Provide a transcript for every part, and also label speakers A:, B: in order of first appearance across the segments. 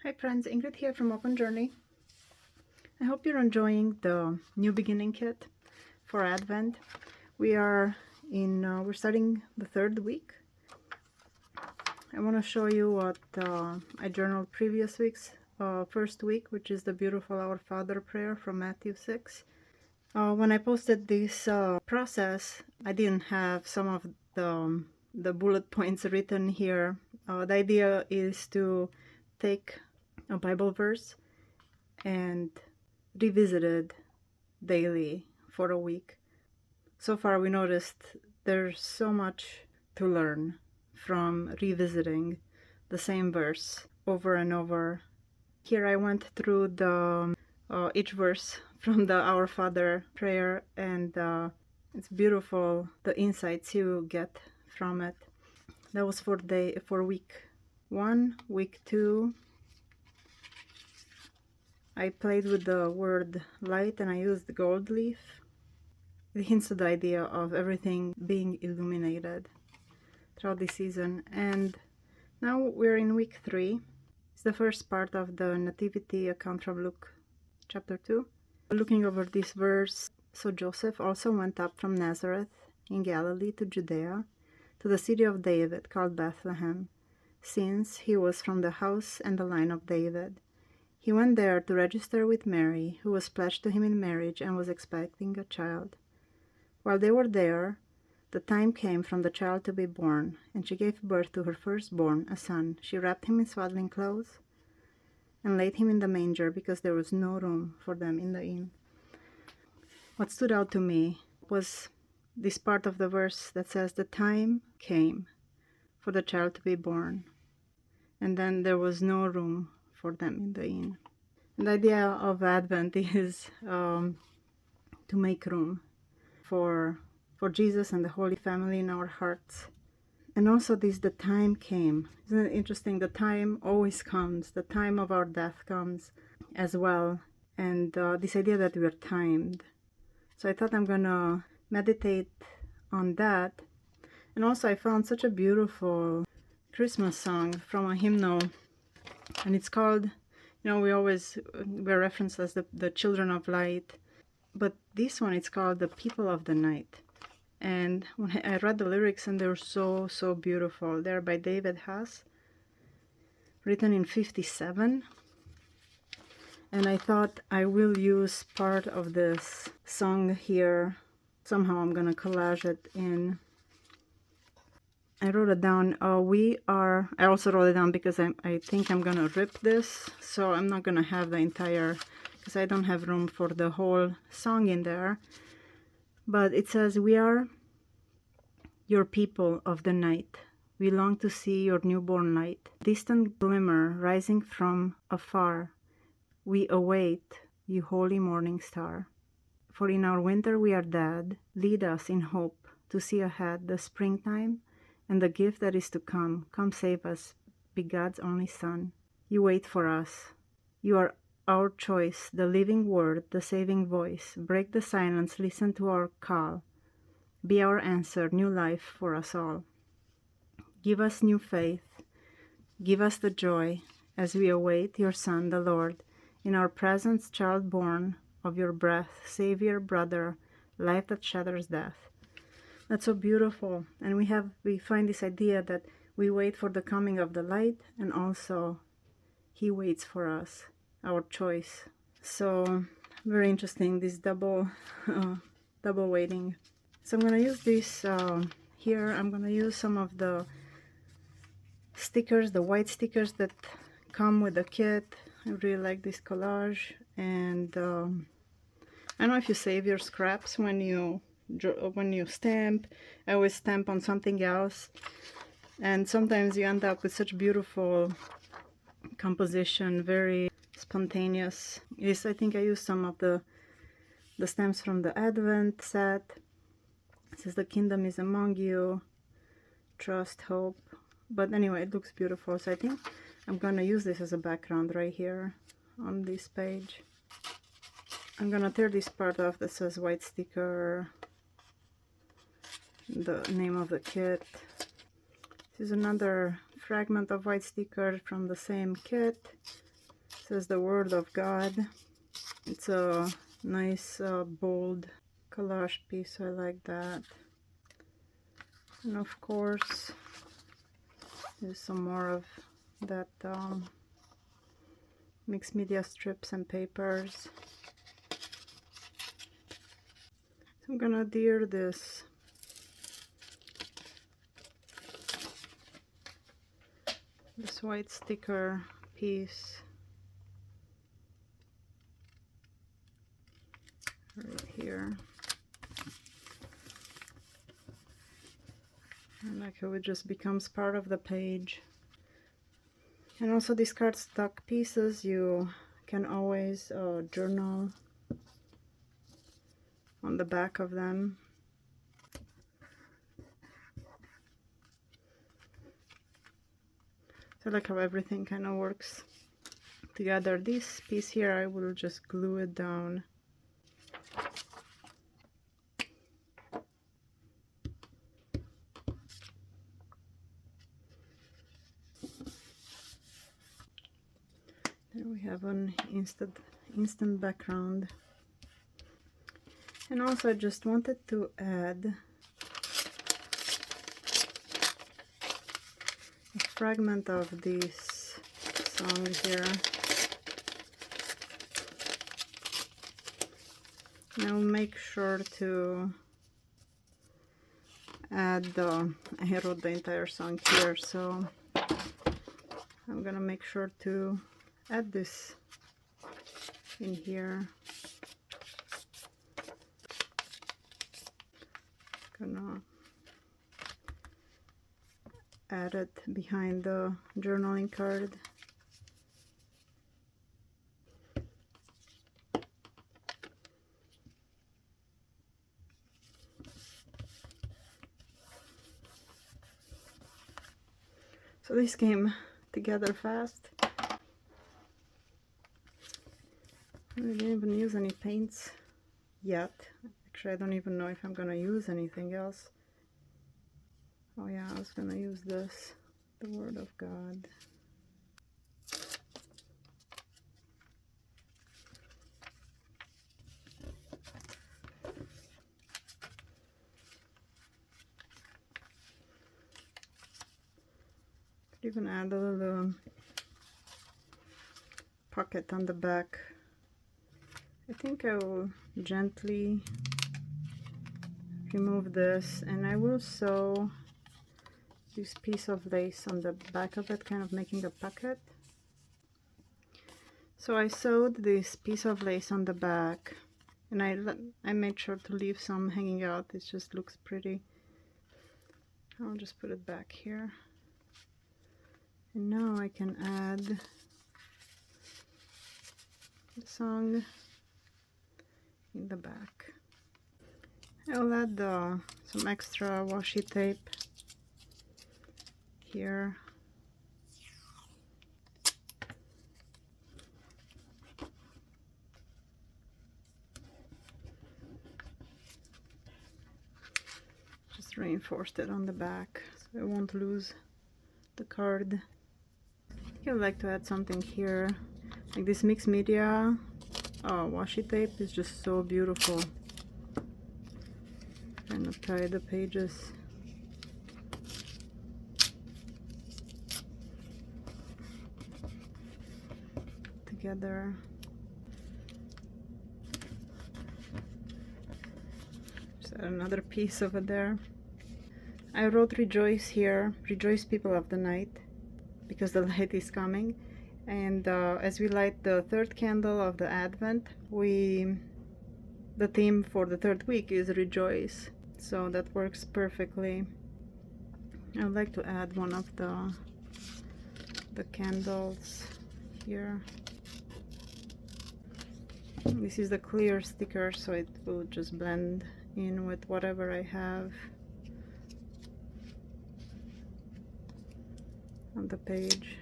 A: Hi friends, Ingrid here from Open Journey. I hope you're enjoying the new beginning kit for Advent. We're starting the third week. I want to show you what I journaled previous week's first week, which is the beautiful Our Father prayer from Matthew 6. When I posted this process, I didn't have some of the bullet points written here. The idea is to take a Bible verse and revisit it daily for a week. So far we noticed there's so much to learn from revisiting the same verse over and over. Here I went through each verse from the Our Father prayer, and it's beautiful the insights you get from it. That was for week 1. Week 2, I played with the word light and I used the gold leaf. It hints at the idea of everything being illuminated throughout the season. And now we're in week 3. It's the first part of the Nativity account from Luke chapter 2. Looking over this verse, so Joseph also went up from Nazareth in Galilee to Judea, to the city of David called Bethlehem, since he was from the house and the line of David. He went there to register with Mary, who was pledged to him in marriage and was expecting a child. While they were there, the time came for the child to be born, and she gave birth to her firstborn, a son. She wrapped him in swaddling clothes and laid him in the manger because there was no room for them in the inn. What stood out to me was this part of the verse that says, the time came for the child to be born, and then there was no room for them in the inn. And the idea of Advent is to make room for Jesus and the Holy Family in our hearts. And also the time came. Isn't it interesting? The time always comes. The time of our death comes as well. And this idea that we are timed. So I thought I'm gonna meditate on that. And also I found such a beautiful Christmas song from a hymnal, and it's called, we're referenced as the children of light, but this one, it's called the people of the night. And when I read the lyrics, and they're so beautiful. They're by David Haas, written in 1957. And I thought I will use part of this song here. Somehow I'm gonna collage it in. I wrote it down. I also wrote it down because I think I'm gonna rip this, so I'm not gonna have the entire, because I don't have room for the whole song in there. But it says, we are your people of the night. We long to see your newborn light. Distant glimmer rising from afar. We await you, holy morning star. For in our winter we are dead. Lead us in hope to see ahead the springtime and the gift that is to come. Come save us, be God's only Son. You wait for us. You are our choice, the living word, the saving voice. Break the silence, listen to our call. Be our answer, new life for us all. Give us new faith. Give us the joy as we await your Son, the Lord. In our presence, child born of your breath, Savior, brother, life that shatters death. That's so beautiful. And we find this idea that we wait for the coming of the light, and also he waits for us, our choice. So very interesting, this double waiting. So I'm going to use this here. I'm going to use some of the stickers, the white stickers that come with the kit. I really like this collage. And I don't know if you save your scraps when you stamp. I always stamp on something else, and sometimes you end up with such beautiful composition, very spontaneous. I think I used some of the stamps from the Advent set. It says the kingdom is among you, trust, hope. But anyway, it looks beautiful, so I think I'm gonna use this as a background right here on this page. I'm gonna tear this part off that says white sticker, the name of the kit. This is another fragment of white sticker from the same kit. It says the Word of God. It's a nice bold collage piece. I like that. And of course, there's some more of that mixed media strips and papers. So I'm gonna adhere this white sticker piece right here. And like how it just becomes part of the page. And also these cardstock pieces, you can always journal on the back of them. So I like how everything kind of works together. This piece here, I will just glue it down. There we have an instant background. And also I just wanted to add a fragment of this song here. And I'll make sure to add I wrote the entire song here, so I'm gonna make sure to add this in here. Gonna add it behind the journaling card. So this came together fast. I didn't even use any paints yet. Actually, I don't even know if I'm gonna use anything else. Oh yeah, I was gonna use this, the Word of God. Could even add a little pocket on the back. I think I will gently remove this, and I will sew this piece of lace on the back of it, kind of making a pocket. So I sewed this piece of lace on the back, and I made sure to leave some hanging out. It just looks pretty. I'll just put it back here. And now I can add the song in the back. I'll add some extra washi tape here. Just reinforced it on the back so I won't lose the card. I would like to add something here, like this mixed media washi tape is just so beautiful. Kind of tie the pages together. Just add another piece over there. I wrote rejoice here, rejoice people of the night, because the light is coming. And as we light the third candle of the Advent, the theme for the third week is rejoice. So that works perfectly. I would like to add one of the candles here. This is the clear sticker, so it will just blend in with whatever I have on the page.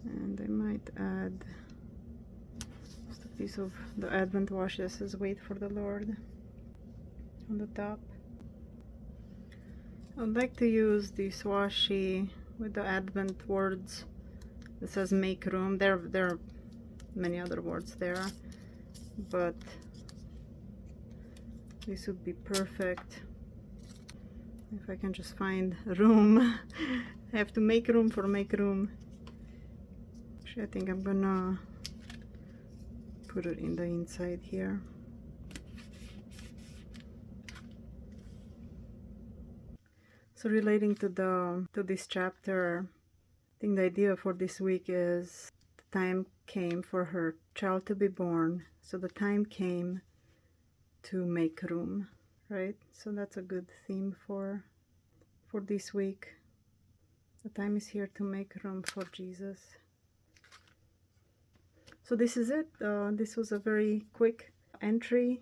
A: And I might add just a piece of the Advent washi that says wait for the Lord. on the top. I'd like to use this washi with the Advent words. It says make room. There are many other words there, but this would be perfect if I can just find room. I have to make room for make room. Actually, I think I'm gonna put it in the inside here. So relating to this chapter, I think the idea for this week is the time came for her child to be born, so the time came to make room, right? So that's a good theme for this week. The time is here to make room for Jesus. So this is it. This was a very quick entry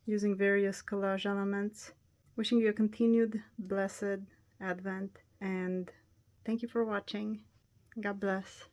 A: using various collage elements. Wishing you a continued blessed Advent, and thank you for watching. God bless.